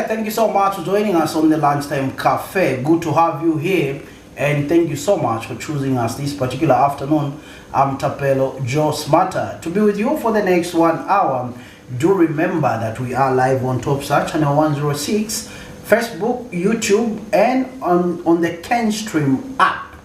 thank you so much for joining us on the Lunchtime Cafe. Good to have you here, and thank you so much for choosing us this particular afternoon. I'm Tapelo Joe Smarter to be with you for the next 1 hour. Do remember that we are live on Top Search channel 106, Facebook, YouTube, and on the Kenstream app.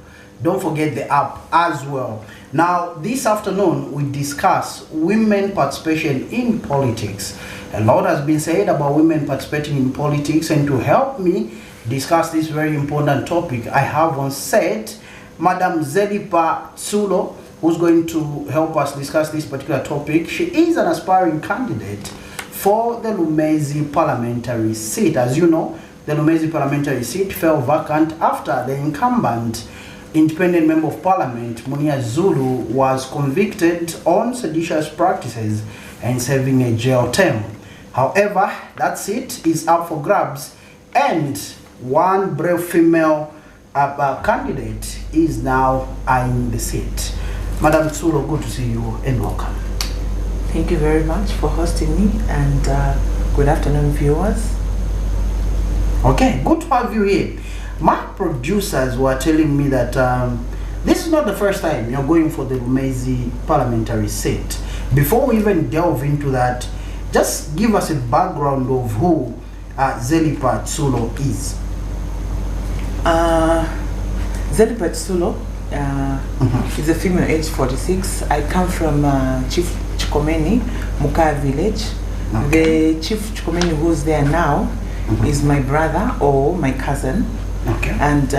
Don't forget the app as well. Now, this afternoon we discuss women participation in politics. A lot has been said about women participating in politics, and to help me discuss this very important topic, I have on set Madam Zelipa Tsulo, who's going to help us discuss this particular topic. She is an aspiring candidate for the Lumezi parliamentary seat. As you know, the Lumezi parliamentary seat fell vacant after the incumbent independent member of parliament, Munia Zulu, was convicted on seditious practices and serving a jail term. However, that seat is up for grabs, and one brave female candidate is now eyeing the seat. Madam Tsulo, good to see you and welcome. Thank you very much for hosting me, and good afternoon, viewers. Okay, good to have you here. My producers were telling me that this is not the first time you're going for the Lumezi parliamentary seat. Before we even delve into that, just give us a background of who Zelipa Tsulo is. Zelipa Tsulo is a female, age 46. I come from Chief Chikomeni, Mukaya village. Okay. The Chief Chikomeni who's there now is my brother or my cousin. Okay. And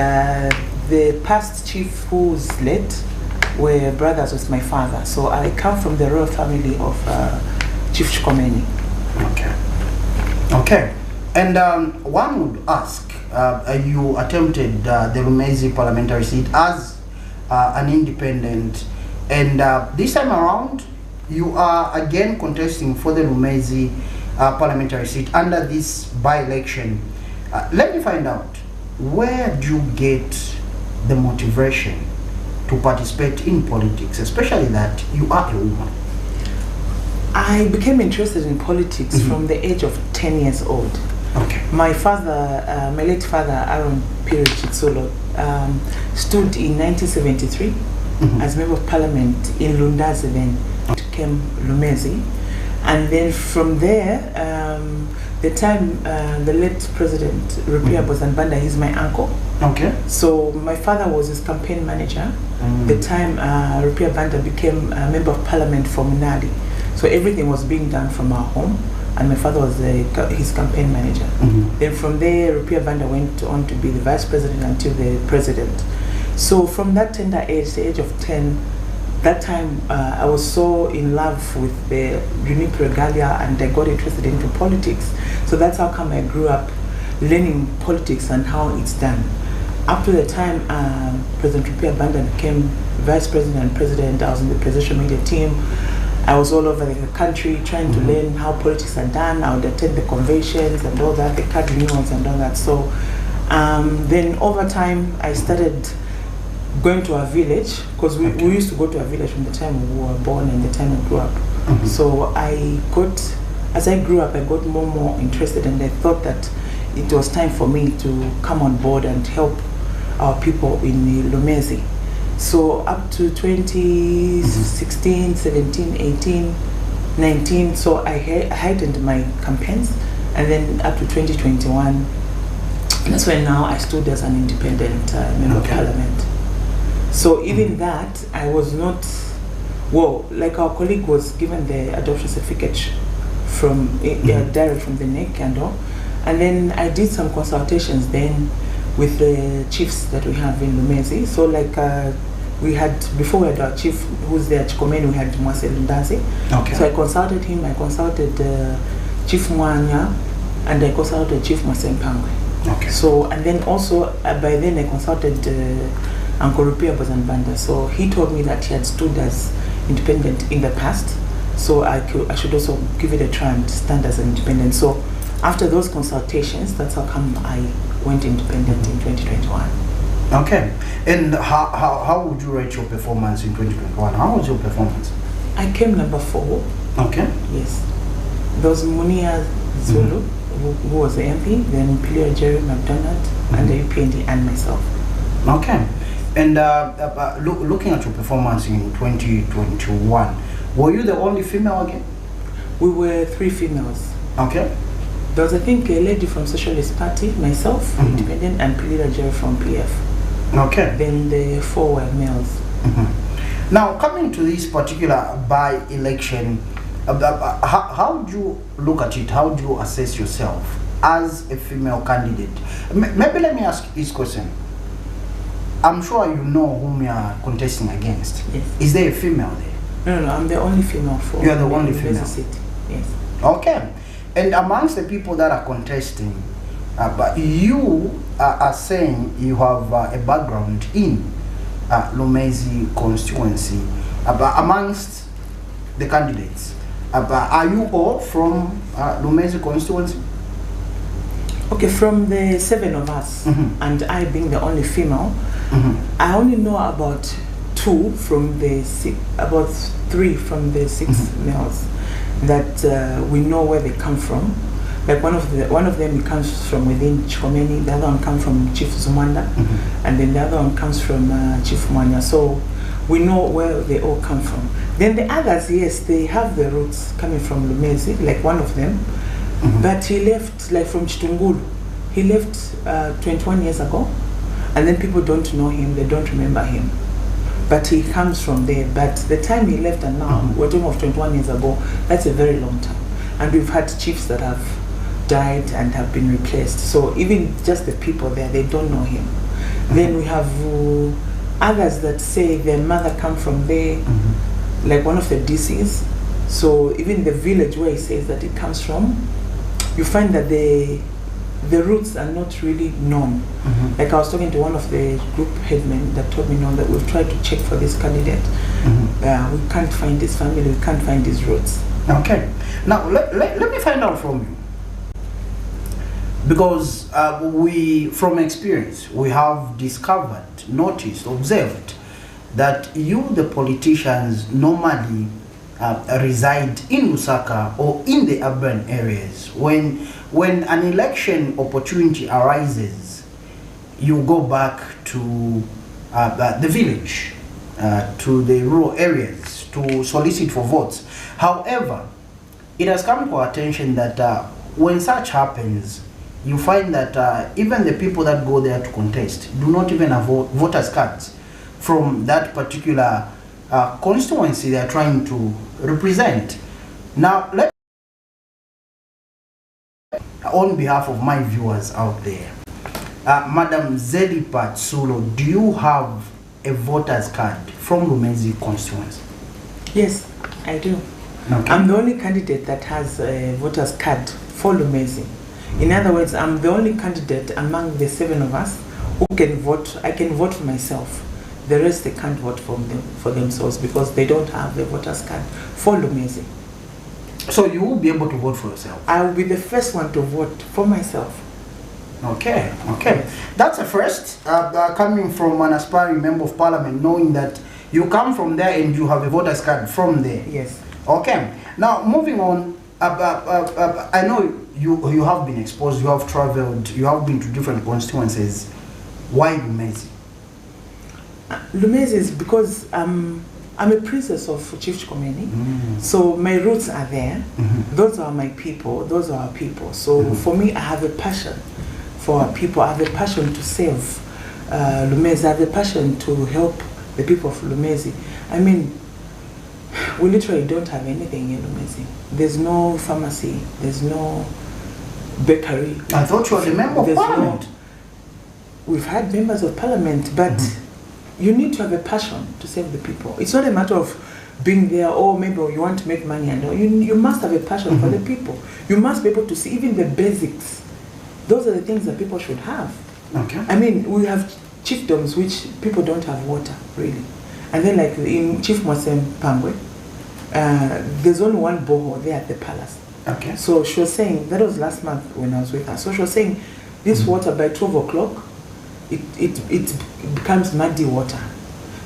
the past chief who's late were brothers with my father. So I come from the royal family of Chief Chikomeni. Okay. Okay. And one would ask, you attempted the Lumezi parliamentary seat as an independent, and this time around you are again contesting for the Lumezi parliamentary seat under this by-election. Let me find out, where do you get the motivation to participate in politics, especially that you are a woman? I became interested in politics from the age of 10 years old. Okay. My father, my late father, Aaron Piri Chitsolo, stood in 1973 as member of parliament in Lundazi, then became Lumezi. And then from there, the time the late president, Rupia Bozanbanda, he's my uncle. Okay. So my father was his campaign manager. The time Rupia Banda became a member of parliament for Minali. So everything was being done from our home, and my father was his campaign manager. Then from there, Rupia Banda went on to be the vice president until the president. So from that tender age, the age of 10, that time I was so in love with the unique regalia, and I got interested into politics. So that's how come I grew up learning politics and how it's done. Up to the time President Rupia Banda became vice president and president, I was in the presidential media team. I was all over the country trying to learn how politics are done. I would attend the conventions and all that, the card renewals and all that. So then over time I started going to our village, because we used to go to our village from the time we were born and the time we grew up. So as I grew up, I got more and more interested, and I thought that it was time for me to come on board and help our people in Lumezi. So up to 2016, 17, 18, 19, so I heightened my campaigns, and then up to 2021, that's when now I stood as an independent member of parliament. So even that, I was not, well, like our colleague was given the adoption certificate from direct from the NEC and all. And then I did some consultations then with the chiefs that we have in Lumezi. So like we had, before we had our chief who's there, Chikomeni, we had Mwase Lundazi. Okay. So I consulted him, I consulted Chief Mwanya, and I consulted Chief Mwase Mpangwe. Okay. So, and then also by then I consulted Uncle Rupia Bozanbanda. So he told me that he had stood as independent in the past, so I should also give it a try and stand as an independent. So after those consultations, that's how come I went independent in 2021. Okay. And how would you rate your performance in 2021? How was your performance? I came number 4. Okay. Yes. There was Munia Zulu, who was the MP, then Pilio Jerry McDonald, and the UPND, and myself. Okay. And looking at your performance in 2021, were you the only female again? We were 3 females. Okay. There was, I think, a lady from Socialist Party, myself, independent, and Pilio Jerry from PF. Okay. Then the 4 were males. Now, coming to this particular by-election, how do you look at it? How do you assess yourself as a female candidate? Maybe let me ask this question. I'm sure you know whom you are contesting against. Yes. Is there a female there? No, I'm the only female for. You are the only female. Seat. Yes. Okay. And amongst the people that are contesting, but you are saying you have a background in Lumezi constituency. Amongst the candidates, are you all from Lumezi constituency? Okay, from the 7 of us, and I being the only female, I only know about 2 from the 6, about 3 from the 6 males that we know where they come from. Like one of them comes from within Chomeni, the other one comes from Chief Zumanda, and then the other one comes from Chief Mwanya. So we know where they all come from. Then the others, yes, they have the roots coming from Lumezi, like one of them. But he left, like from Chitungulu. He left 21 years ago, and then people don't know him, they don't remember him. But he comes from there. But the time he left and now, we're talking of 21 years ago, that's a very long time. And we've had chiefs that have died and have been replaced. So even just the people there, they don't know him. Then we have others that say their mother come from there, like one of the DCs. So even the village where he says that it comes from, you find that the roots are not really known. Like I was talking to one of the group headmen that told me no, that we've tried to check for this candidate. We can't find his family, we can't find his roots. Okay. Now let me find out from you. Because we, from experience, we have discovered, noticed, observed that you, the politicians, normally reside in Lusaka or in the urban areas. When an election opportunity arises, you go back to the village, to the rural areas to solicit for votes. However, it has come to our attention that when such happens, you find that even the people that go there to contest do not even have voters cards from that particular constituency they are trying to represent. Now, on behalf of my viewers out there, Madam Zelipat Sulo, do you have a voter's card from Lumezi constituency? Yes, I do. Okay. I'm the only candidate that has a voter's card for Lumezi. In other words, I'm the only candidate among the 7 of us who can vote. I can vote for myself. The rest, they can't vote for themselves because they don't have the voter's card for Lumezi. So you will be able to vote for yourself? I will be the first one to vote for myself. Okay, okay. That's a first, coming from an aspiring member of parliament, knowing that you come from there and you have a voter's card from there. Yes. Okay. Now, moving on, I know you have been exposed, you have traveled, you have been to different constituencies. Why Lumezi? Lumezi is because I'm a princess of Chief Chikomeni, so my roots are there. Those are my people, those are our people. So for me, I have a passion for our people. I have a passion to save Lumezi. I have a passion to help the people of Lumezi. I mean, we literally don't have anything in Lumezi. There's no pharmacy, there's no bakery. I thought you were the member of parliament. We've had members of parliament, but you need to have a passion to save the people. It's not a matter of being there, or maybe you want to make money, and you must have a passion for the people. You must be able to see even the basics. Those are the things that people should have. Okay. I mean, we have chiefdoms which people don't have water, really. And then like in Chief Mwasem Pangwe, there's only one borehole there at the palace. Okay. So she was saying, that was last month when I was with her, so she was saying this water by 12 o'clock, it becomes muddy water.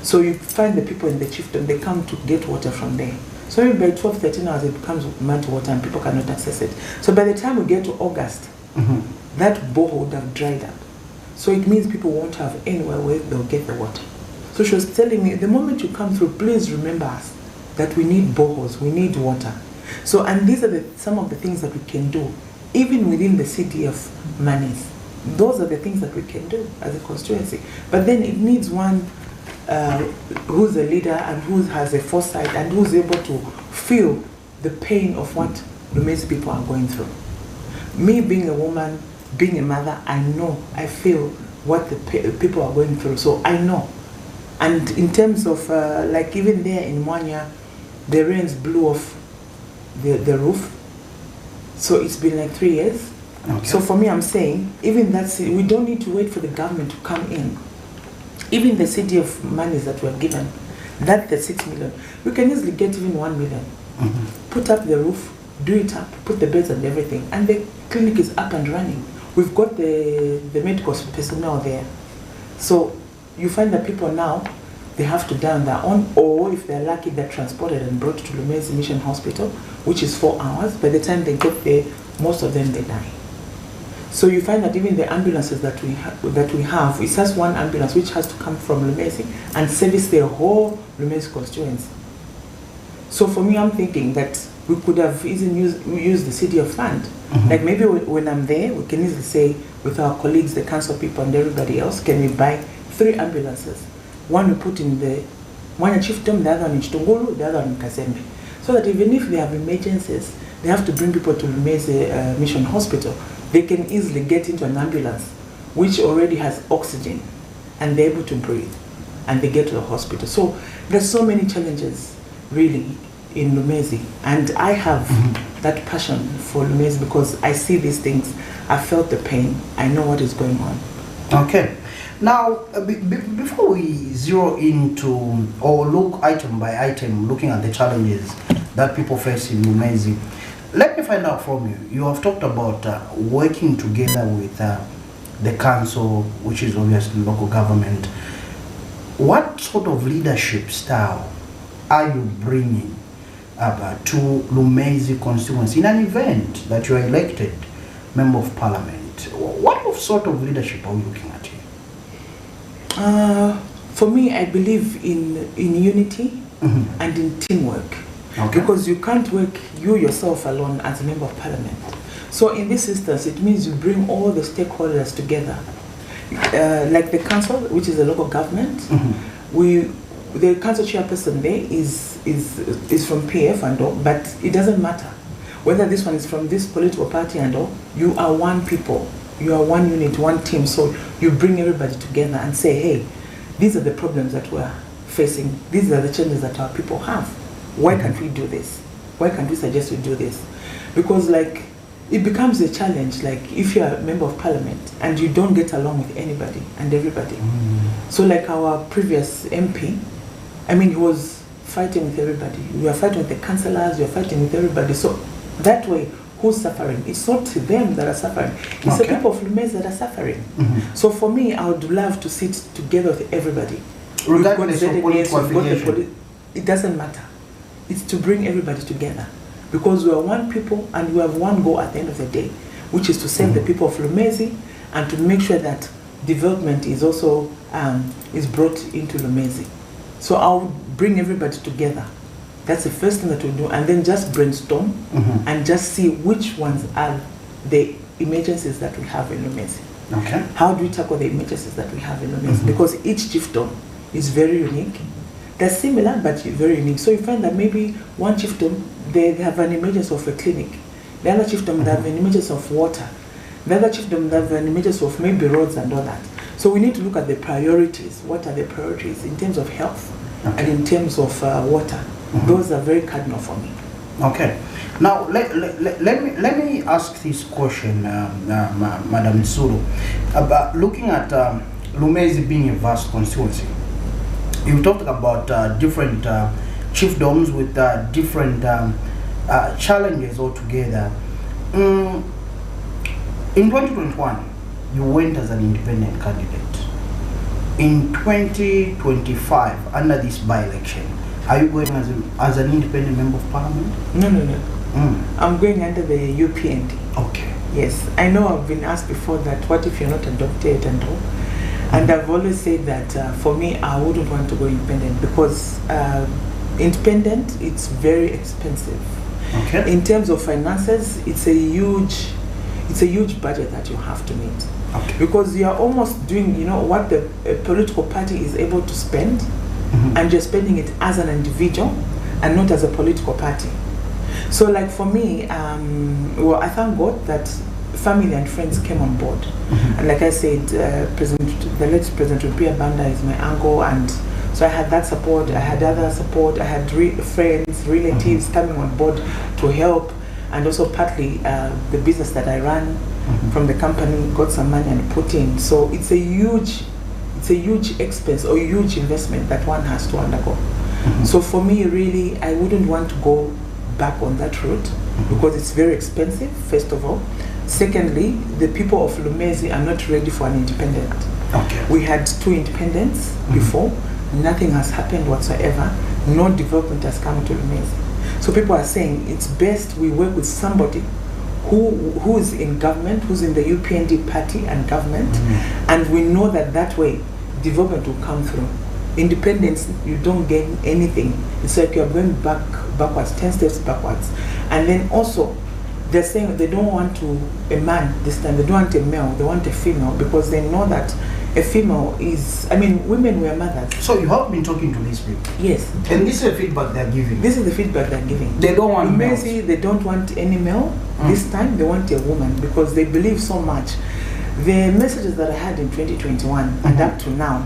So you find the people in the chiefdom, they come to get water from there. So maybe by 12, 13 hours it becomes mud water and people cannot access it. So by the time we get to August, that borehole would have dried up. So it means people won't have anywhere where they'll get the water. So she was telling me, the moment you come through, please remember us, that we need boreholes, we need water. So, and these are some of the things that we can do, even within the city of Manis. Those are the things that we can do as a constituency. But then it needs one who's a leader and who has a foresight and who's able to feel the pain of what Lumezi people are going through. Me being a woman, being a mother, I know, I feel what the people are going through. So I know. And in terms of, like even there in Mwanya, the rains blew off the roof. So it's been like 3 years. Okay. So for me, I'm saying, even that, we don't need to wait for the government to come in. Even the city of monies that were given, that's the 6 million. We can easily get even 1 million. Put up the roof, do it up, put the beds and everything, and the clinic is up and running. We've got the medical personnel there. So you find that people now, they have to die on their own, or if they're lucky, they're transported and brought to Lumezi Mission Hospital, which is 4 hours. By the time they get there, most of them, they die. So you find that even the ambulances that we have, it's just one ambulance which has to come from Lumezi and service the whole Lumezi constituency. So for me, I'm thinking that we could have easily used the city of fund. Like maybe when I'm there, we can easily say with our colleagues, the council people and everybody else, can we buy 3 ambulances? One we put in one in Chiefdom, the other one in Chitungulu, the other one in Kazembe. So that even if they have emergencies, they have to bring people to Lumezi Mission Hospital, they can easily get into an ambulance which already has oxygen and they're able to breathe and they get to the hospital. So there's so many challenges really in Lumezi, and I have that passion for Lumezi because I see these things, I felt the pain, I know what is going on. Okay. Now, before we zero into or look item by item, looking at the challenges that people face in Lumezi, let me find out from you. You have talked about working together with the council, which is obviously local government. What sort of leadership style are you bringing to Lumezi constituency in an event that you are elected member of parliament? What sort of leadership are we looking at here? For me, I believe in unity and in teamwork. Okay. Because you can't work you yourself alone as a member of parliament. So in this instance, it means you bring all the stakeholders together. Like the council, which is the local government, the council chairperson there is from PF and all, but it doesn't matter. Whether this one is from this political party and all, you are one people. You are one unit, one team. So you bring everybody together and say, hey, these are the problems that we're facing. These are the challenges that our people have. Why can't we do this? Why can't we suggest we do this? Because like, it becomes a challenge, like if you're a member of parliament and you don't get along with anybody and everybody. So like our previous MP, I mean, he was fighting with everybody. We were fighting with the councillors, we were fighting with everybody. So that way, who's suffering? It's not them that are suffering. It's the people of Lumezi that are suffering. So for me, I would love to sit together with everybody. Regardless of political affiliation. It doesn't matter. It's to bring everybody together. Because we are one people and we have one goal at the end of the day, which is to save the people of Lumezi and to make sure that development is also is brought into Lumezi. So I'll bring everybody together. That's the first thing that we'll do, and then just brainstorm and just see which ones are the emergencies that we have in Lumezi. Okay. How do we tackle the emergencies that we have in Lumezi? Because each chiefdom is very unique. They're similar, but very unique. So you find that maybe one chiefdom, they have an emergency of a clinic. The other chiefdom, they have an emergency of water. The other chiefdom, they have an emergency of maybe roads and all that. So we need to look at the priorities. What are the priorities in terms of health and in terms of water? Those are very cardinal for me. Okay. Now, let me ask this question, Madam Tsuru, about looking at Lumezi being a vast constituency. You talked about different chiefdoms with different challenges altogether. In 2021, you went as an independent candidate. In 2025, under this by-election, Are you going as an independent member of parliament? No, no, no. I'm going under the UPND. Okay. Yes, I know I've been asked before that what if you're not adopted and all. And I've always said that for me, I wouldn't want to go independent because independent, it's very expensive. Okay. In terms of finances, it's a huge budget that you have to meet. Okay. Because you are almost doing, what the political party is able to spend, and you're spending it as an individual and not as a political party. So like for me, I thank God that family and friends came on board. And like I said, the late President Rupiah Banda is my uncle, and so I had that support, I had other support, I had friends, relatives coming on board to help, and also partly the business that I ran from the company got some money and put in. So it's a huge expense or huge investment that one has to undergo. So for me, really, I wouldn't want to go back on that route because it's very expensive, first of all. Secondly, the people of Lumezi are not ready for an independent. Okay. We had 2 independents before. Nothing has happened whatsoever. No development has come to Lumezi. So people are saying it's best we work with somebody who is in government, who's in the UPND party and government, and we know that way development will come through. Independence, you don't gain anything. It's like you're going backwards, 10 steps backwards. And then also, they're saying they don't want a man this time, they don't want a male, they want a female, because they know that a female is, women were mothers. So you have been talking to these people? Yes. And this is the feedback they're giving? This is the feedback they're giving. They don't want males? They don't want any male. This time they want a woman because they believe so much. The messages that I had in 2021 and up to now,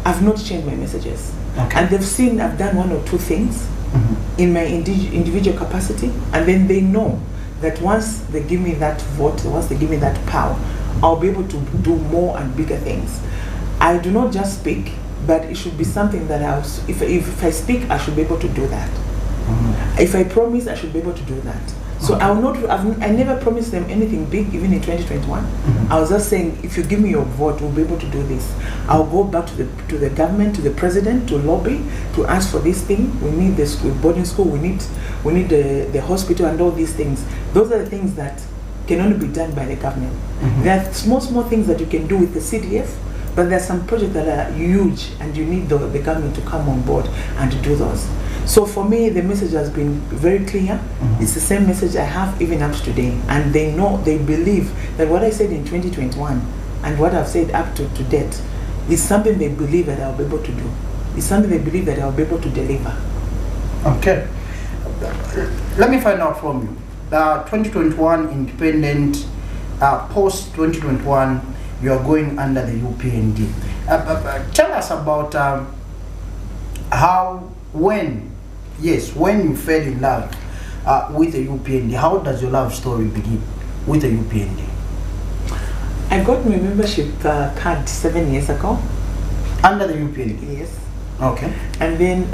I've not changed my messages. Okay. And they've seen I've done 1 or 2 things in my individual capacity, and then they know that once they give me that vote, once they give me that power, I'll be able to do more and bigger things. I do not just speak, but it should be something that if I speak, I should be able to do that. If I promise, I should be able to do that. So I never promised them anything big, even in 2021. I was just saying, if you give me your vote, we'll be able to do this. I'll go back to the government, to the president, to lobby, to ask for this thing. We need the school, boarding school, we need the hospital and all these things. Those are the things that can only be done by the government. There are small things that you can do with the CDF, but there are some projects that are huge and you need the government to come on board and to do those. So for me, the message has been very clear. It's the same message I have even up to today. And they know, they believe that what I said in 2021 and what I've said up to date is something they believe that I'll be able to do. It's something they believe that I'll be able to deliver. Okay. Let me find out from you. 2021 independent, post 2021, you are going under the UPND. Tell us about when you fell in love with the UPND. How does your love story begin with the UPND? I got my membership card 7 years ago. Under the UPND? Yes. Okay. And then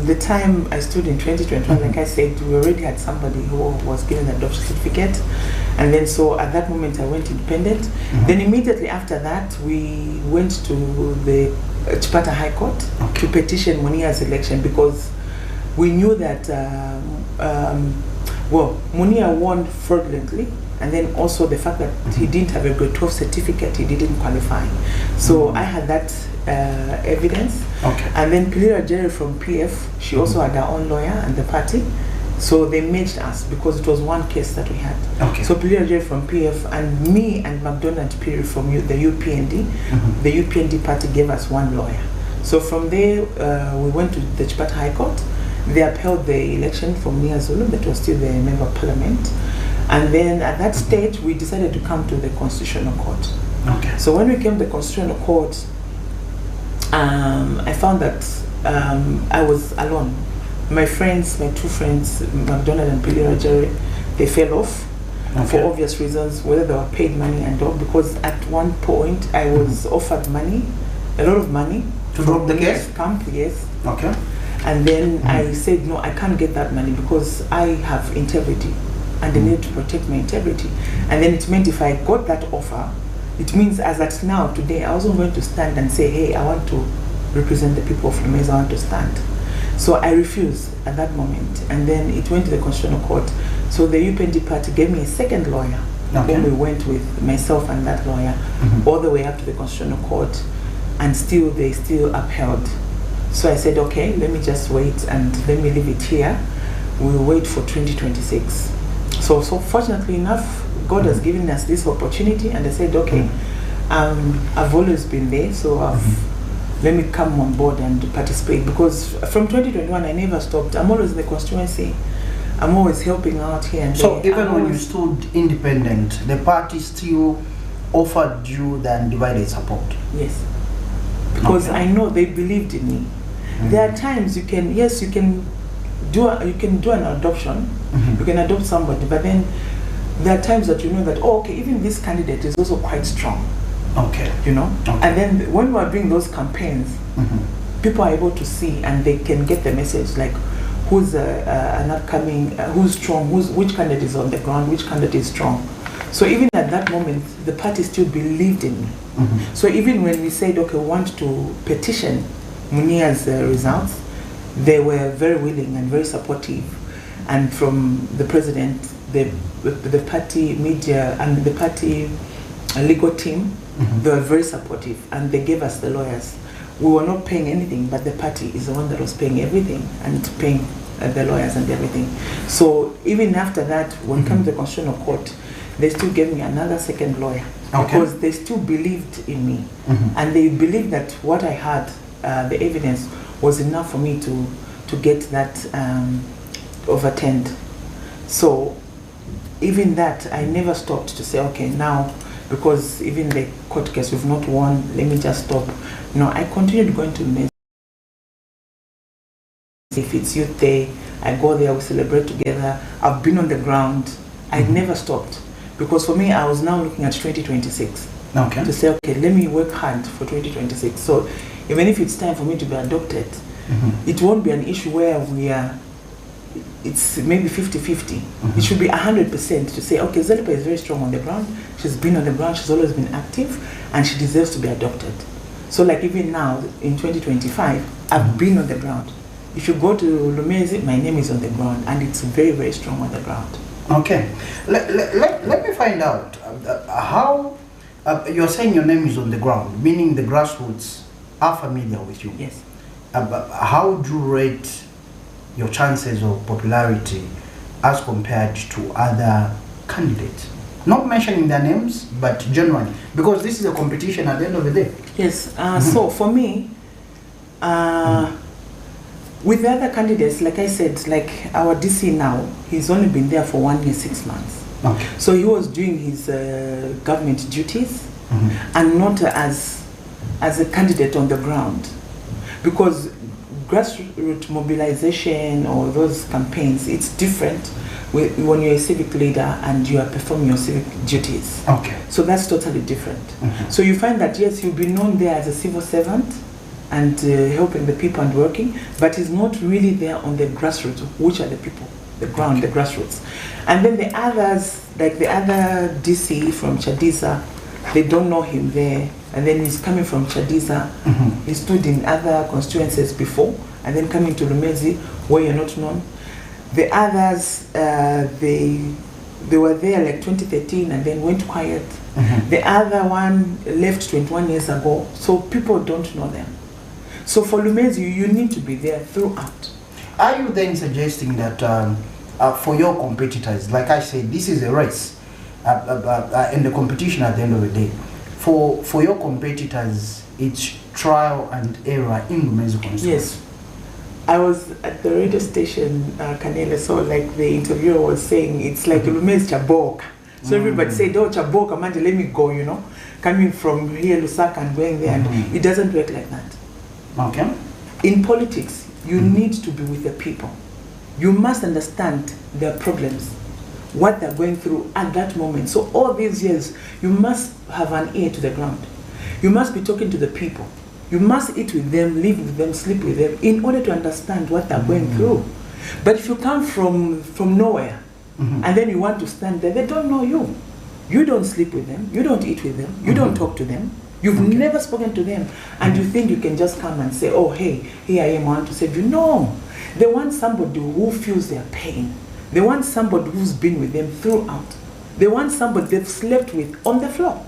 the time I stood in 2021, like I said, we already had somebody who was given an adoption certificate. And then so at that moment I went independent. Then immediately after that, we went to the Chipata High Court to petition Munia's election because we knew that Munia won fraudulently, and then also the fact that he didn't have a grade 12 certificate, he didn't qualify. So I had that evidence. Okay. And then Pilira Jerry from PF, she also had her own lawyer and the party. So they merged us because it was one case that we had. Okay. So Pilira Jerry from PF and me and McDonald Piri from the UPND, the UPND party gave us one lawyer. So from there, we went to the Chipata High Court. They upheld the election from Nia Zulu, that was still the member of parliament. And then at that stage, we decided to come to the Constitutional Court. Okay. So when we came to the Constitutional Court, I found that I was alone. My friends, my 2 friends, McDonald and Pilira Jerry, they fell off for obvious reasons, whether they were paid money and all, because at one point I was offered money, a lot of money. To drop the case? Camp, yes. Okay. And then I said, no, I can't get that money because I have integrity and I need to protect my integrity. And then it meant if I got that offer, it means as at now, today, I wasn't going to stand and say, hey, I want to represent the people of Lumezi, I want to stand. So I refused at that moment, and then it went to the Constitutional Court. So the UPND party gave me a second lawyer. Okay. Then we went with myself and that lawyer all the way up to the Constitutional Court, and they still upheld. So I said, okay, let me just wait and let me leave it here. We'll wait for 2026. So fortunately enough, God has given us this opportunity, and I said, okay, I've always been there, so let me come on board and participate, because from 2021 I never stopped. I'm always in the constituency. I'm always helping out here and there. So even when you stood independent, the party still offered you the undivided support? Yes, because I know they believed in me. There are times you can do an adoption, you can adopt somebody, but then there are times that you know that, oh, okay, even this candidate is also quite strong. Okay. You know? Okay. And then when we are doing those campaigns, people are able to see and they can get the message, like who's an upcoming, who's strong, which candidate is on the ground, which candidate is strong. So even at that moment, the party still believed in me. So even when we said, okay, we want to petition Munia's results, they were very willing and very supportive. And from the president, the party media and the party legal team, they were very supportive, and they gave us the lawyers. We were not paying anything, but the party is the one that was paying everything and paying the lawyers and everything. So even after that, when it came to the Constitutional Court, they still gave me another second lawyer, because they still believed in me, and they believed that what I had, the evidence, was enough for me to get that overturned. So even that, I never stopped to say, okay, now, because even the court case, we've not won, let me just stop. No, I continued going to Mesa. If it's Youth Day, I go there, we celebrate together. I've been on the ground. I never stopped. Because for me, I was now looking at 2026. Okay. To say, okay, let me work hard for 2026. So even if it's time for me to be adopted, it won't be an issue where it's maybe 50-50. It should be 100% to say, okay, Zelipa is very strong on the ground. She's been on the ground, she's always been active, and she deserves to be adopted. So like even now, in 2025, I've been on the ground. If you go to Lumezi, my name is on the ground, and it's very, very strong on the ground. Okay. Let me find out how you're saying your name is on the ground, meaning the grassroots are familiar with you. Yes. How do you rate your chances of popularity as compared to other candidates? Not mentioning their names, but generally, because this is a competition at the end of the day. Yes. So for me, with the other candidates, like I said, like our DC now, he's only been there for 1 year, 6 months. Okay. So he was doing his government duties, and not as a candidate on the ground, because grassroots mobilization or those campaigns, it's different when you're a civic leader and you are performing your civic duties. Okay. So that's totally different. So you find that yes, you'll be known there as a civil servant and helping the people and working, but he's not really there on the grassroots, which are the people, the ground, the grassroots. And then the others, like the other DC from Chadiza, they don't know him there. And then he's coming from Chadiza. He stood in other constituencies before, and then coming to Lumezi, where you're not known. The others, they were there like 2013 and then went quiet. The other one left 21 years ago, so people don't know them. So for Lumezi, you need to be there throughout. Are you then suggesting that for your competitors, like I said, this is a race and the competition at the end of the day, for your competitors, it's trial and error in Lumezi constituency? Yes. I was at the radio station, Kanele, so like the interviewer was saying, it's like Lumezi Chaboka. So everybody said, oh, Chaboka, Manje, let me go, you know, coming from here, Lusaka, and going there. And it doesn't work like that. Okay. In politics, you need to be with the people. You must understand their problems, what they're going through at that moment. So all these years, you must have an ear to the ground. You must be talking to the people. You must eat with them, live with them, sleep with them, in order to understand what they're going through. But if you come from nowhere, and then you want to stand there, they don't know you. You don't sleep with them, you don't eat with them, you don't talk to them, you've never spoken to them, and you think you can just come and say, oh, hey, here I am, I want to save you. No, They want somebody who feels their pain. They want somebody who's been with them throughout. They want somebody they've slept with on the floor.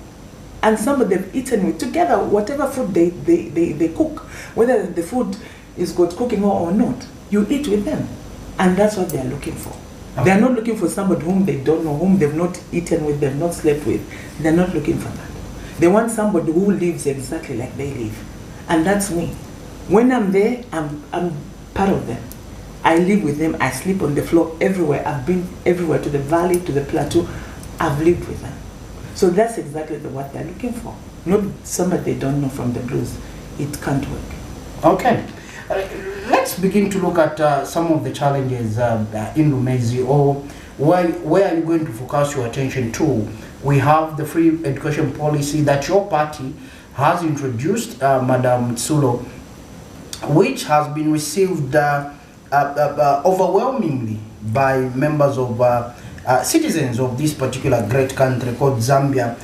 And somebody they've eaten with together, whatever food they cook. Whether the food is good cooking or not, you eat with them. And that's what they're looking for. Okay. They're not looking for somebody whom they don't know, whom they've not eaten with, they've not slept with. They're not looking for that. They want somebody who lives exactly like they live. And that's me. When I'm there, I'm part of them. I live with them, I sleep on the floor everywhere. I've been everywhere, to the valley, to the plateau. I've lived with them. So that's exactly what they're looking for. Not somebody they don't know from the blues. It can't work. Okay. Let's begin to look at some of the challenges in Lumezi, or where are you going to focus your attention to? We have the free education policy that your party has introduced, Madam Tsulo, which has been received overwhelmingly by members of citizens of this particular great country called Zambia.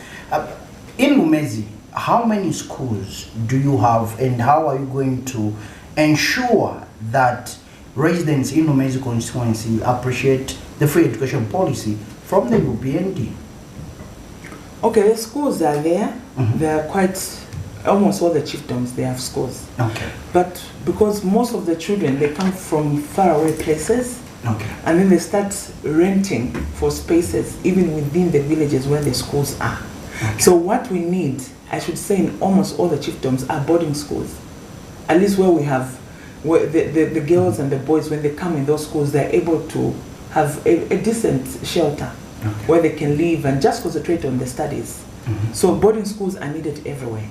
In Lumezi, how many schools do you have, and how are you going to ensure that residents in Lumezi constituency appreciate the free education policy from the UPND? Okay, the schools are there. They are quite, almost all the chiefdoms, they have schools. Okay. But because most of the children, they come from faraway places, okay, and then they start renting for spaces even within the villages where the schools are. Okay. So what we need, I should say, in almost all the chiefdoms are boarding schools. At least where we have, where the girls and the boys, when they come in those schools, they're able to have a decent shelter, okay, where they can live and just concentrate on the studies. So boarding schools are needed everywhere.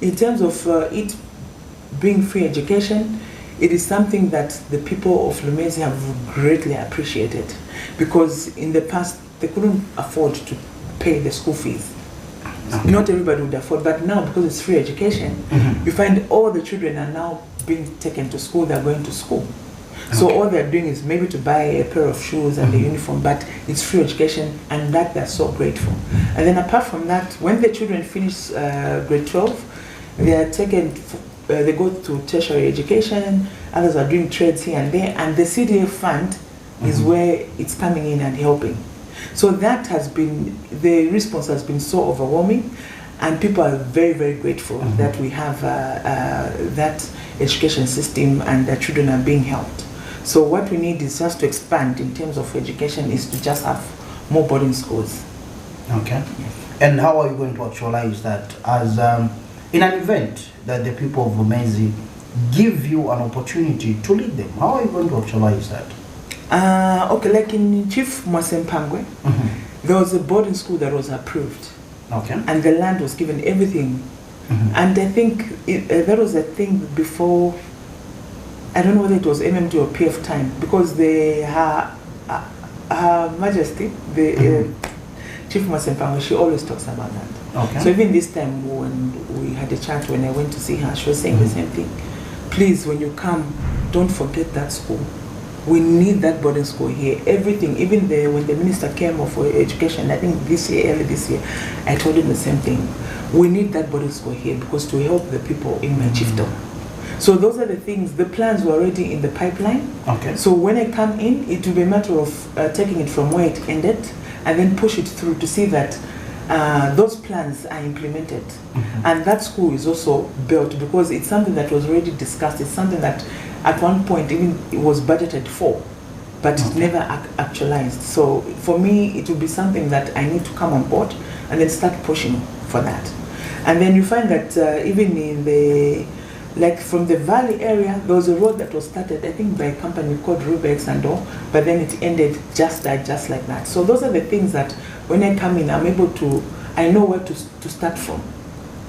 In terms of it being free education, it is something that the people of Lumezi have greatly appreciated, because in the past they couldn't afford to pay the school fees. Okay. Not everybody would afford, but now because it's free education, you find all the children are now being taken to school, they're going to school. Okay. So all they're doing is maybe to buy a pair of shoes and a uniform, but it's free education, and that they're so grateful. And then apart from that, when the children finish grade 12, they are taken, they go to tertiary education, others are doing trades here and there, and the CDA fund is where it's coming in and helping. So that has been, the response has been so overwhelming, and people are very, very grateful that we have that education system and that children are being helped. So what we need is just to expand in terms of education, is to just have more boarding schools. Okay. Yes. And how are you going to actualize that as in an event that the people of Lumezi give you an opportunity to lead them? How are you going to actualize that? Okay, like in Chief Mwasempangwe, there was a boarding school that was approved. Okay. And the land was given everything. And I think that was a thing before, I don't know whether it was MMT or PF time, because Her Majesty, the Chief Mwasempangwe, she always talks about that. Okay. So even this time when we had a chat, when I went to see her, she was saying the same thing. Please, when you come, don't forget that school. We need that boarding school here. Everything, even when the minister came for education, I think early this year, I told him the same thing. We need that boarding school here, because to help the people in my chiefdom. So those are the things, the plans were already in the pipeline. Okay. So when I come in, it will be a matter of taking it from where it ended and then push it through to see that those plans are implemented. And that school is also built, because it's something that was already discussed. It's something that at one point even it was budgeted for, but it never actualized. So for me, it will be something that I need to come on board and then start pushing for that. And then you find that even in the, like from the valley area, there was a road that was started, I think by a company called Rubex and all, but then it ended just like that. So those are the things that when I come in, I'm able to, I know where to start from.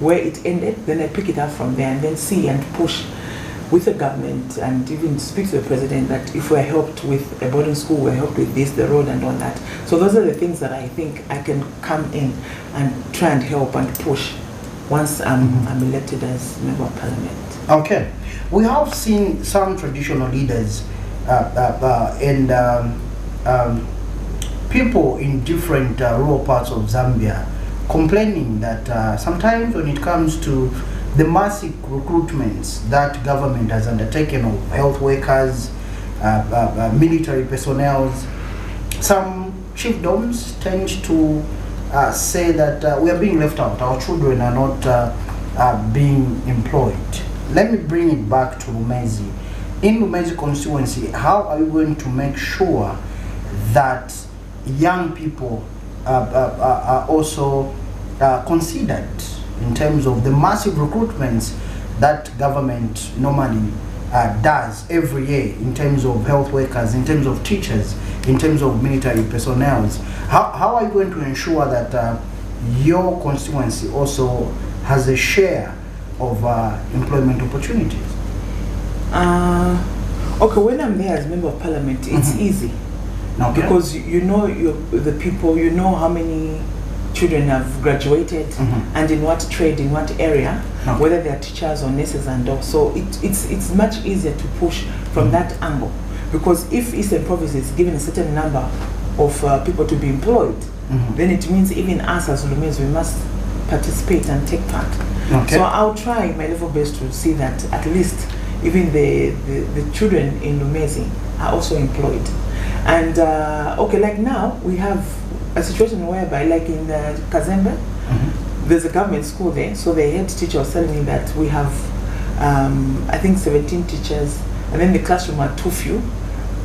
Where it ended, then I pick it up from there and then see and push with the government, and even speak to the president that if we're helped with a boarding school, we're helped with this, the road and all that. So those are the things that I think I can come in and try and help and push once I'm elected as Member of Parliament. Okay. We have seen some traditional leaders and people in different rural parts of Zambia complaining that sometimes when it comes to the massive recruitments that government has undertaken of health workers, military personnel. Some chiefdoms tend to say that we are being left out, our children are not being employed. Let me bring it back to Lumezi. In Lumezi constituency, how are you going to make sure that young people are also considered in terms of the massive recruitments that government normally does every year in terms of health workers, in terms of teachers, in terms of military personnel? How are you going to ensure that your constituency also has a share of employment opportunities? Okay, when I'm there as member of parliament, it's easy. Okay. Because you know the people, you know how many children have graduated and in what trade, in what area, whether they are teachers or nurses and all. So it's much easier to push from that angle. Because if Eastern Province is given a certain number of people to be employed, then it means even us as Lumezi, we must participate and take part. Okay. So I'll try my level best to see that at least even the children in Lumezi are also employed. And okay, like now we have a situation whereby, like in Kazembe, there's a government school there. So the head teacher was telling me that we have, I think, 17 teachers, and then the classroom are too few.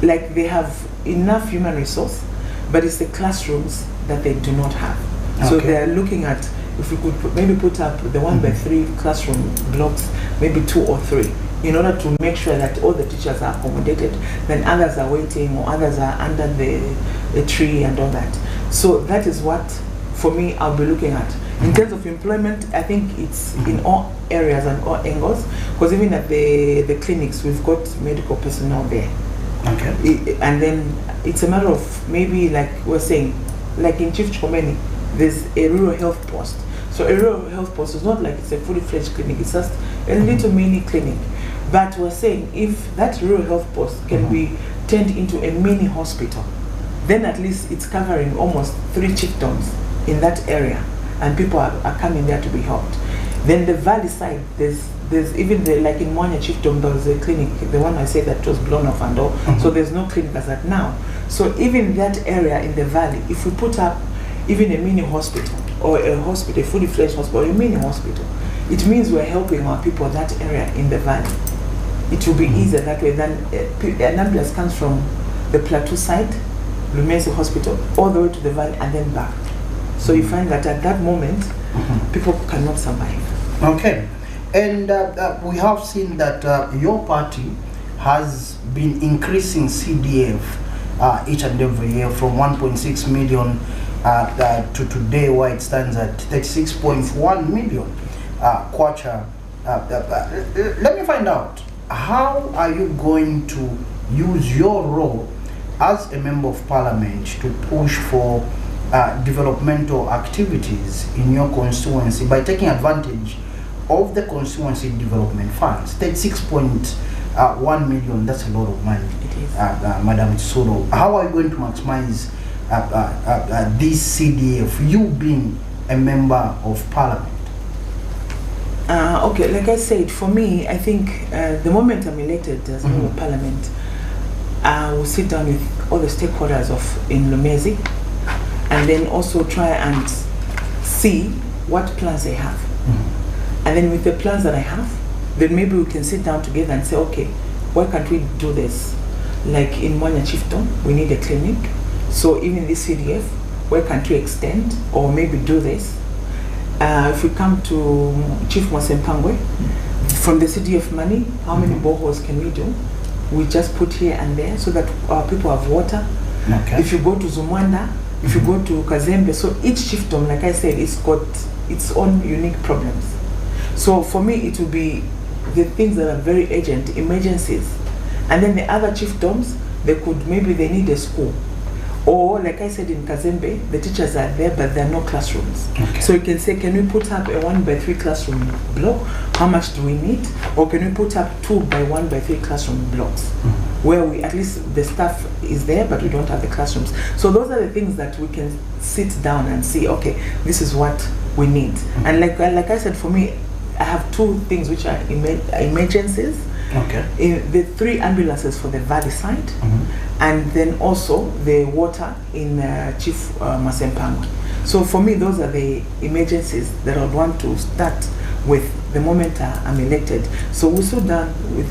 Like they have enough human resource, but it's the classrooms that they do not have. Okay. So they're looking at if we could maybe put up the 1x3 classroom blocks, maybe 2 or 3. In order to make sure that all the teachers are accommodated, then others are waiting or others are under the tree and all that. So that is what, for me, I'll be looking at. In terms of employment, I think it's in all areas and all angles, because even at the clinics, we've got medical personnel there. Okay. And then it's a matter of maybe, like we're saying, like in Chief Chomeni, there's a rural health post. So a rural health post is not like it's a fully fledged clinic, it's just a little mini clinic. But we're saying if that rural health post can be turned into a mini hospital, then at least it's covering almost 3 chiefdoms in that area, and people are coming there to be helped. Then the valley side, there's even like in Mwanya chiefdom, there was a clinic, the one I said that was blown off and all, so there's no clinic as at now. So even that area in the valley, if we put up even a mini hospital, or a hospital, a fully fledged hospital, or a mini hospital, it means we're helping our people that area in the valley. It will be easier that way than an ambulance comes from the plateau side, Lumezi Hospital, all the way to the valley and then back. So you find that at that moment, people cannot survive. Okay. And we have seen that your party has been increasing CDF each and every year from 1.6 million to today, where it stands at 36.1 million kwacha. Let me find out, how are you going to use your role as a member of parliament to push for developmental activities in your constituency by taking advantage of the constituency development funds? 36.1 million, that's a lot of money. It is. Madam Tsuro, how are you going to maximize this CDF, you being a member of parliament? Okay, like I said, for me, I think the moment I'm elected as member of parliament, I will sit down with all the stakeholders in Lumezi, and then also try and see what plans they have. And then with the plans that I have, then maybe we can sit down together and say, okay, why can't we do this? Like in Mwanya Chiefdom, we need a clinic. So even this CDF, where can't we extend or maybe do this? If we come to Chief Mwasempangwe, from the CDF money, how many boreholes can we do? We just put here and there so that our people have water. Okay. If you go to Zumwanda, if you go to Kazembe, so each chiefdom, like I said, it's got its own unique problems. So for me, it will be the things that are very urgent, emergencies. And then the other chiefdoms, maybe they need a school. Or, like I said in Kazembe, the teachers are there, but there are no classrooms. Okay. So you can say, can we put up a 1x3 classroom block? How much do we need? Or can we put up 2x1x3 classroom blocks? Where we, at least the staff is there, but we don't have the classrooms. So those are the things that we can sit down and see, okay, this is what we need. And like I said, for me, I have 2 things which are emergencies, Okay. In the 3 ambulances for the valley side, and then also the water in Chief Masempangwe. So for me, those are the emergencies that I would want to start with the moment I'm elected. So we sit down with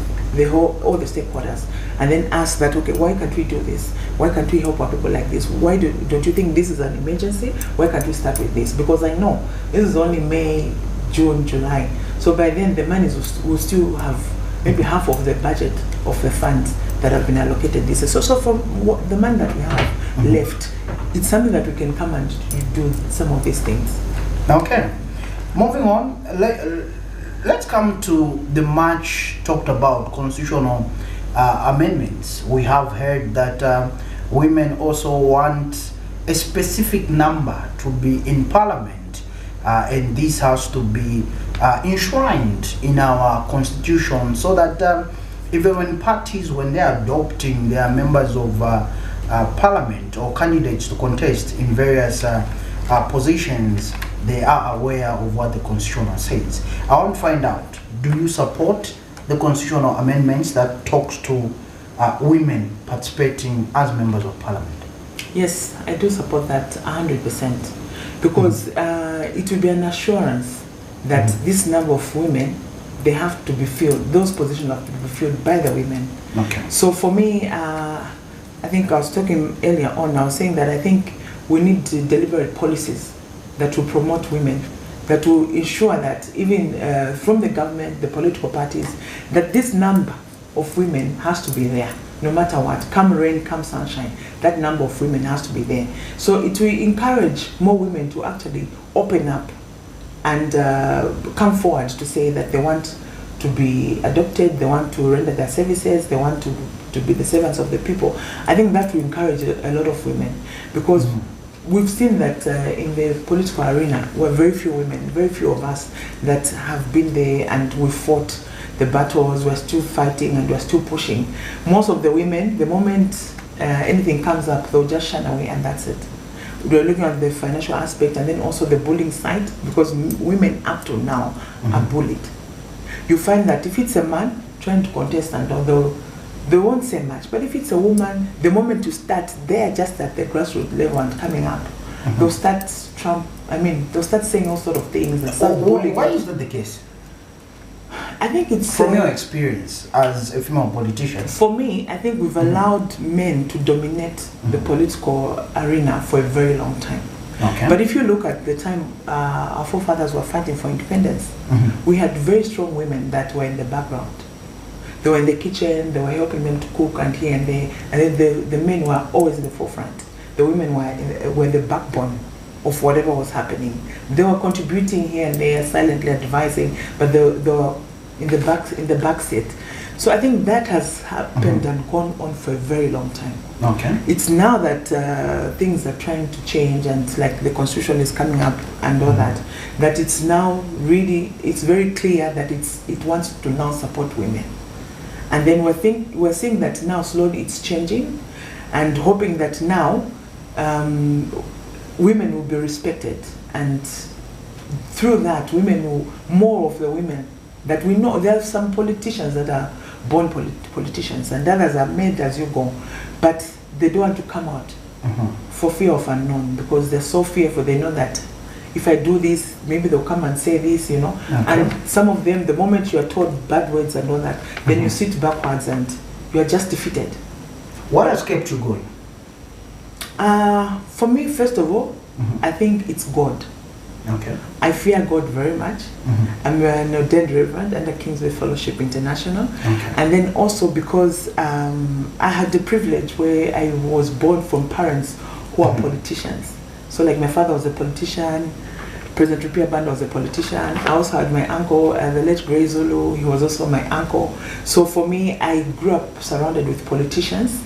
all the stakeholders and then ask that, okay, why can't we do this? Why can't we help our people like this? Why don't you think this is an emergency? Why can't we start with this? Because I know this is only May, June, July. So by then the money will still have maybe half of the budget of the funds that have been allocated this year. So from the money that we have left, it's something that we can come and do some of these things. Okay. Moving on, let's come to the much talked about constitutional amendments. We have heard that women also want a specific number to be in parliament, and this has to be enshrined in our constitution, so that even when parties, when they are adopting their members of parliament or candidates to contest in various positions, they are aware of what the constitution says. I want to find out, do you support the constitutional amendments that talks to women participating as members of parliament? Yes, I do support that 100%, because it will be an assurance that this number of women, they have to be filled, those positions have to be filled by the women. Okay. So for me, I think I was talking earlier on, I was saying that I think we need deliberate policies that will promote women, that will ensure that even from the government, the political parties, that this number of women has to be there, no matter what, come rain, come sunshine, that number of women has to be there. So it will encourage more women to actually open up and come forward to say that they want to be adopted, they want to render their services, they want to be the servants of the people. I think that will encourage a lot of women, because we've seen that in the political arena, we're very few women, very few of us that have been there and we fought the battles, we're still fighting and we're still pushing. Most of the women, the moment anything comes up, they'll just shun away and that's it. We're looking at the financial aspect and then also the bullying side, because women up to now are bullied. You find that if it's a man trying to contest, and although they won't say much, but if it's a woman, the moment you start, they're just at the grassroots level and coming up. They'll start they'll start saying all sort of things and start bullying. Why is that the case? I think it's from your experience as a female politician. For me, I think we've allowed men to dominate the political arena for a very long time. Okay. But if you look at the time our forefathers were fighting for independence, we had very strong women that were in the background. They were in the kitchen, they were helping them to cook and here and there, and then the men were always in the forefront. The women were the backbone of whatever was happening. They were contributing here and there, silently advising, but they were in the back seat. So I think that has happened and gone on for a very long time. Okay. It's now that things are trying to change, and like the constitution is coming up and all that it's now really, it's very clear that it wants to now support women. And then we're seeing that now slowly it's changing, and hoping that now women will be respected, and through that more of the women that we know. There are some politicians that are born politicians, and others are made as you go, but they don't want to come out for fear of unknown, because they're so fearful. They know that if I do this, maybe they'll come and say this, you know. Okay. And some of them, the moment you are told bad words and all that, then you sit backwards and you are just defeated. What has kept you going? For me, first of all, I think it's God. Okay. I fear God very much. I'm an ordained reverend under Kingsway Fellowship International. Okay. And then also because I had the privilege where I was born from parents who are politicians. So like my father was a politician, President Rupia Banda was a politician. I also had my uncle, the late Grey Zulu, he was also my uncle. So for me, I grew up surrounded with politicians.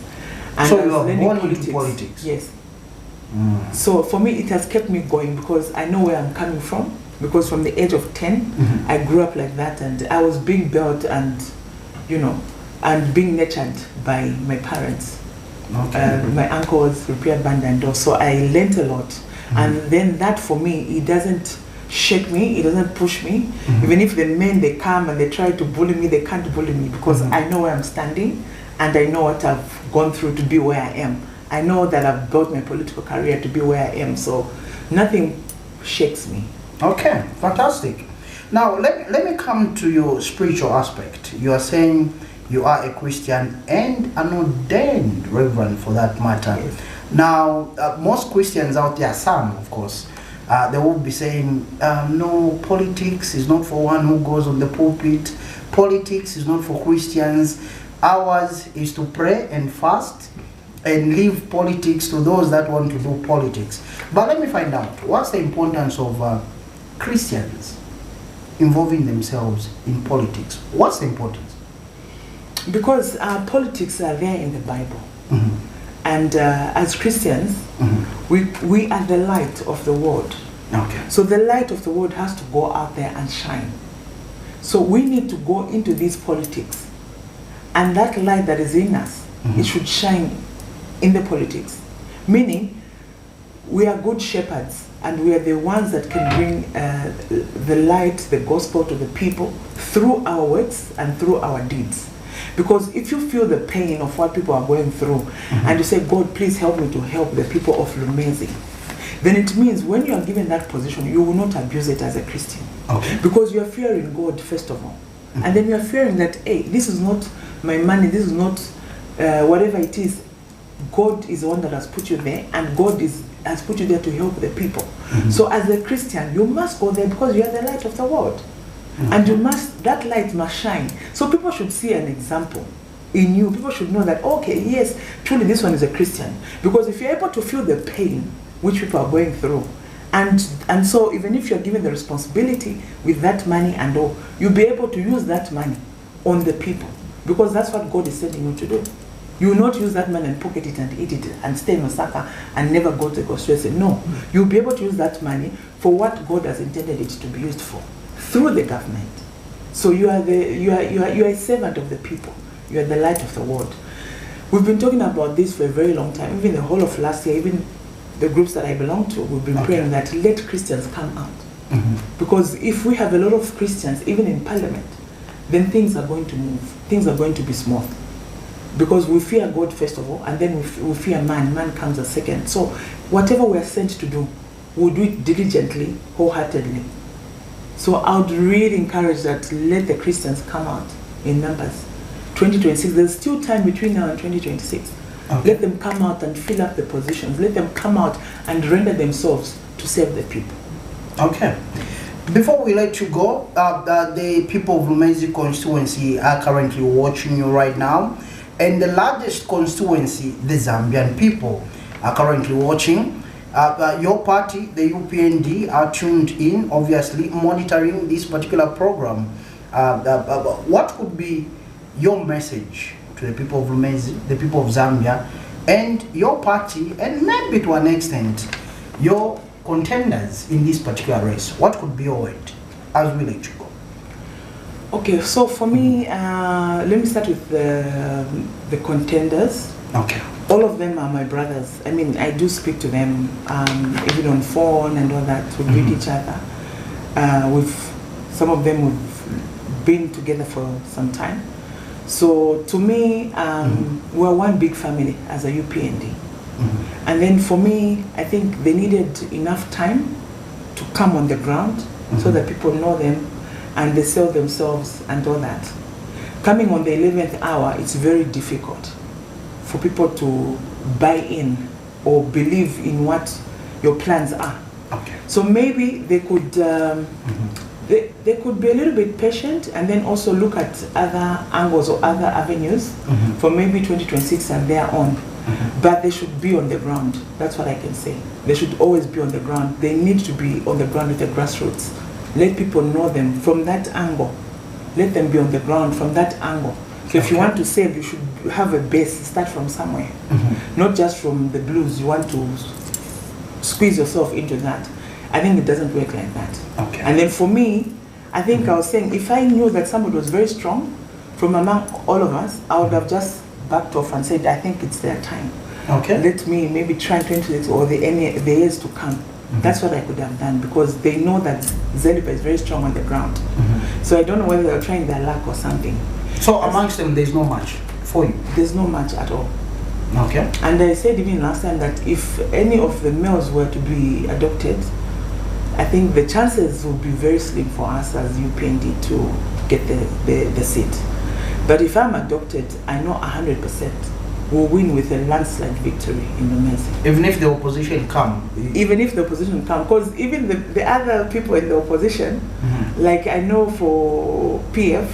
And so you were born into politics? Yes. So for me, it has kept me going, because I know where I'm coming from. Because from the age of 10, I grew up like that, and I was being built and, you know, and being nurtured by my parents. Okay. My uncle was Rupia Banda, and so I learned a lot. And then that for me, it doesn't shake me, it doesn't push me. Even if the men, they come and they try to bully me, they can't bully me because I know where I'm standing and I know what I've gone through to be where I am. I know that I've built my political career to be where I am, so nothing shakes me. Okay, fantastic. Now, let me come to your spiritual aspect. You are saying you are a Christian and an ordained reverend for that matter. Yes. Now, most Christians out there, some of course, they will be saying, no, politics is not for one who goes on the pulpit. Politics is not for Christians. Ours is to pray and fast and leave politics to those that want to do politics. But let me find out, what's the importance of Christians involving themselves in politics? What's the importance? Because politics are there in the Bible. And as Christians, we are the light of the world. Okay. So the light of the world has to go out there and shine. So we need to go into these politics. And that light that is in us, it should shine in the politics. Meaning, we are good shepherds and we are the ones that can bring the light, the gospel to the people through our words and through our deeds. Because if you feel the pain of what people are going through and you say, God, please help me to help the people of Lumezi, then it means when you are given that position, you will not abuse it as a Christian. Okay. Because you are fearing God first of all. And then you are fearing that, hey, this is not my money, this is not whatever it is. God is the one that has put you there, and God has put you there to help the people. So as a Christian, you must go there because you are the light of the world. And that light must shine. So people should see an example in you. People should know that, okay, yes, truly this one is a Christian. Because if you're able to feel the pain which people are going through, and so even if you're given the responsibility with that money and all, you'll be able to use that money on the people. Because that's what God is sending you to do. You will not use that money and pocket it and eat it and stay in Osaka and never go to Australia. No, you'll be able to use that money for what God has intended it to be used for, through the government. So you are a servant of the people. You are the light of the world. We've been talking about this for a very long time. Even the whole of last year, even the groups that I belong to, we've been praying that let Christians come out. Because if we have a lot of Christians, even in parliament, then things are going to move. Things are going to be smooth. Because we fear God first of all, and then we fear man. Man comes a second. So whatever we are sent to do, we'll do it diligently, wholeheartedly. So I would really encourage that let the Christians come out in numbers. 2026, there's still time between now and 2026. Let them come out and fill up the positions. Let them come out and render themselves to serve the people. Okay. Before we let you go, the people of Lumezi constituency are currently watching you right now. And the largest constituency, the Zambian people, are currently watching. Your party, the UPND, are tuned in, obviously, monitoring this particular program. What could be your message to the people of Lumezi, the people of Zambia, and your party, and maybe to an extent, your contenders in this particular race? What could be your word as we let you go? Okay, so for me, let me start with the contenders. Okay. All of them are my brothers. I mean, I do speak to them, even on phone and all that. We greet each other. Some of them we've been together for some time. So to me, we're one big family as a UPND. And then for me, I think they needed enough time to come on the ground so that people know them and they sell themselves and all that. Coming on the 11th hour, it's very difficult for people to buy in or believe in what your plans are. Okay. So maybe they could they could be a little bit patient and then also look at other angles or other avenues for maybe 2026 and thereon. But they should be on the ground. That's what I can say. They should always be on the ground. They need to be on the ground with the grassroots. Let people know them from that angle. Let them be on the ground from that angle. So if you want to save, you should have a base, start from somewhere. Not just from the blues. You want to squeeze yourself into that. I think it doesn't work like that. Okay. And then for me, I think I was saying, if I knew that somebody was very strong from among all of us, I would have just backed off and said, I think it's their time. Okay. Let me maybe try 20 or the years to come. That's what I could have done, because they know that Zelipa is very strong on the ground. So I don't know whether they're trying their luck or something. So amongst them, there's no match for you? There's no match at all. Okay. And I said even last time that if any of the males were to be adopted, I think the chances would be very slim for us as UPND to get the seat. But if I'm adopted, I know 100% we'll win with a landslide victory in Lumezi. Even if the opposition come? Even if the opposition come, because even the other people in the opposition, like I know for PF,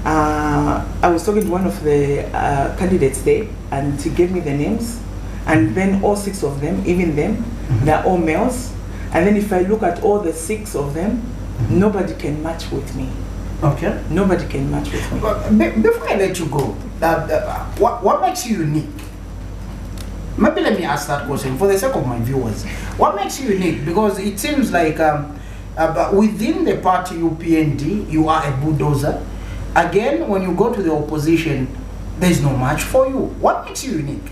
I was talking to one of the candidates there, and he gave me the names, and then all 6 of them, even them, they're all males. And then if I look at all the 6 of them, nobody can match with me. Okay. Nobody can match with me. But before I let you go, what makes you unique? Maybe let me ask that question for the sake of my viewers. What makes you unique? Because it seems like within the party UPND, you are a bulldozer. Again, when you go to the opposition, there's no match for you. What makes you unique?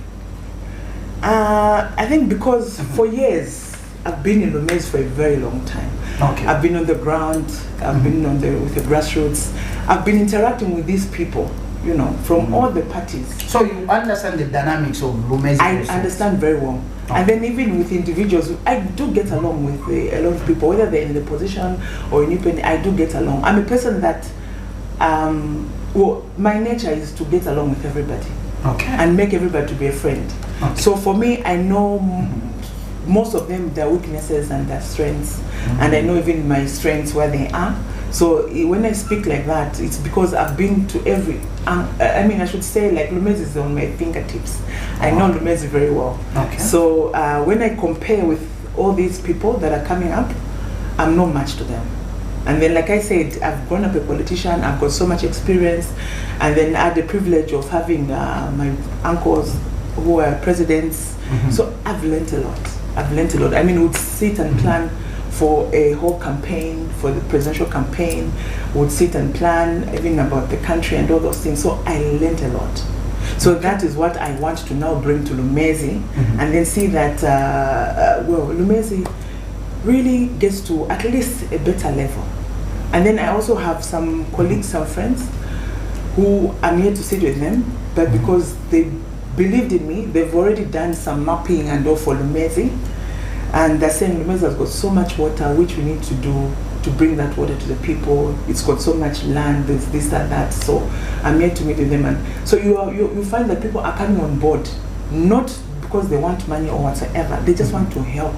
I think because for years, I've been in Lumezi for a very long time. Okay. I've been on the ground, I've been with the grassroots. I've been interacting with these people, you know, from all the parties. So you understand the dynamics of Lumezi? I understand very well. Okay. And then even with individuals, I do get along with a lot of people, whether they're in the position or in UPN, I do get along. I'm a person that, well, my nature is to get along with everybody. Okay. And make everybody to be a friend. Okay. So for me, I know most of them, their weaknesses and their strengths, and I know even my strengths where they are. So when I speak like that, it's because I've been to every, I mean, I should say like Lumezi is on my fingertips. I know Lumezi very well. Okay. So when I compare with all these people that are coming up, I'm no match to them. And then, like I said, I've grown up a politician, I've got so much experience, and then I had the privilege of having my uncles who are presidents. So I've learned a lot. I've learned a lot. I mean, we'd sit and plan for a whole campaign, for the presidential campaign, would sit and plan even about the country and all those things. So I learned a lot. So that is what I want to now bring to Lumezi, and then see that, well, Lumezi really gets to at least a better level. And then I also have some colleagues, some friends, who I'm here to sit with them, but because they believed in me, they've already done some mapping and all for Lumezi, and they're saying Lumezi has got so much water, which we need to do to bring that water to the people. It's got so much land, there's this and that. So I'm here to meet with them, and so you find that people are coming on board, not because they want money or whatsoever. They just want to help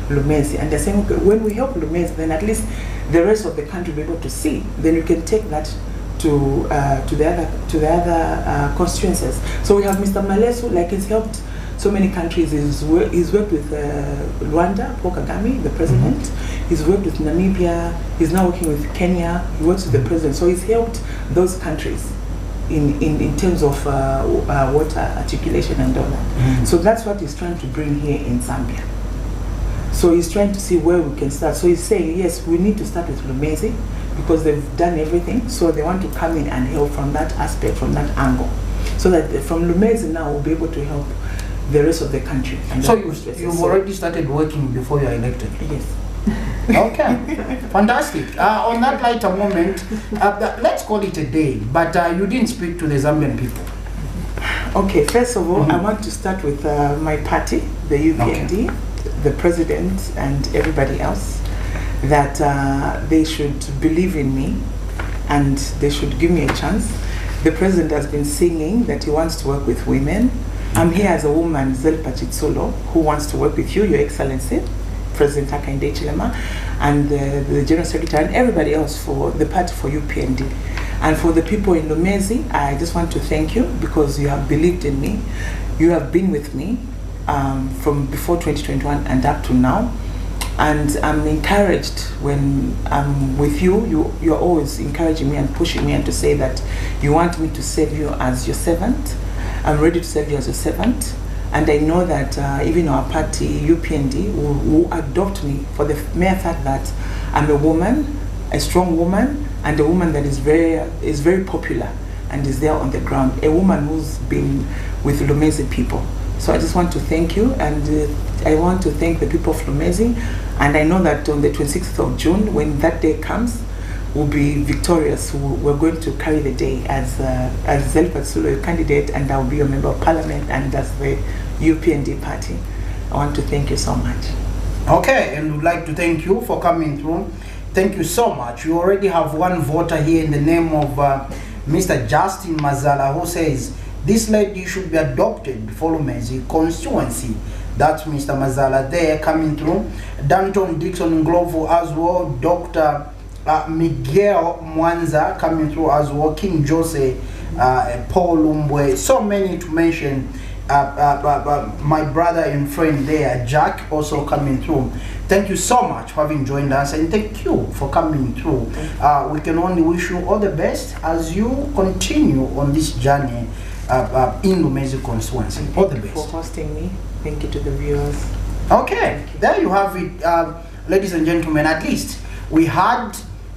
Lumezi, and they're saying, okay, when we help Lumezi, then at least the rest of the country will be able to see. Then you can take that to the other constituencies. So we have Mr. Malesu, like he's helped so many countries. He's worked with Rwanda, Paul Kagame, the president. He's worked with Namibia. He's now working with Kenya. He works with the president. So he's helped those countries in terms of water articulation and all that. So that's what he's trying to bring here in Zambia. So he's trying to see where we can start. So he's saying, yes, we need to start with Lumezi because they've done everything. So they want to come in and help from that aspect, from that angle. So that from Lumezi now we'll be able to help the rest of the country. So you've already started working before you're elected? Yes. Okay, fantastic. On that lighter moment, let's call it a day, but you didn't speak to the Zambian people. Okay, first of all, I want to start with my party, the UPND, the president and everybody else, that they should believe in me and they should give me a chance. The president has been singing that he wants to work with women. I'm here as a woman, Zelipa Chitsolo, who wants to work with you, Your Excellency, President Hakainde Hichilema, and the General Secretary and everybody else for the party for UPND. And for the people in Lumezi, I just want to thank you because you have believed in me. You have been with me from before 2021 and up to now. And I'm encouraged when I'm with you. You're always encouraging me and pushing me and to say that you want me to serve you as your servant. I'm ready to serve you as a servant, and I know that even our party, UPND, will adopt me for the mere fact that I'm a woman, a strong woman, and a woman that is very popular and is there on the ground. A woman who's been with Lumezi people. So I just want to thank you, and I want to thank the people of Lumezi, and I know that on the 26th of June, when that day comes, we'll be victorious. We're going to carry the day as Zelfa Sulo, your candidate, and I'll be a member of parliament, and as the UPND party. I want to thank you so much. Okay, and we'd like to thank you for coming through. Thank you so much. You already have one voter here in the name of Mr. Justin Mazala, who says this lady should be adopted for Lumezi constituency. That's Mr. Mazala there coming through. Danton Dixon Glovo as well. Dr. Miguel Mwanza coming through as well. King Jose, Paul Umbwe, so many to mention. My brother and friend there, Jack, also coming through. Thank you so much for having joined us, and thank you for coming through. We can only wish you all the best as you continue on this journey in Lumezi constituency. All the best. For hosting me. Thank you to the viewers. Okay, there you have it, ladies and gentlemen. At least we had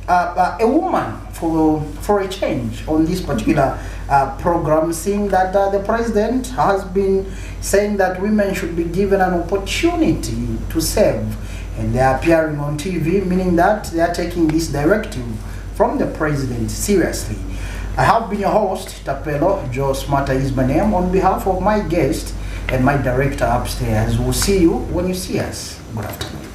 a woman for a change on this particular program, seeing that the president has been saying that women should be given an opportunity to serve, and they are appearing on TV, meaning that they are taking this directive from the president seriously. I have been your host, Tapelo Joe Smarter is my name. On behalf of my guest and my director upstairs, we'll see you when you see us. Good afternoon.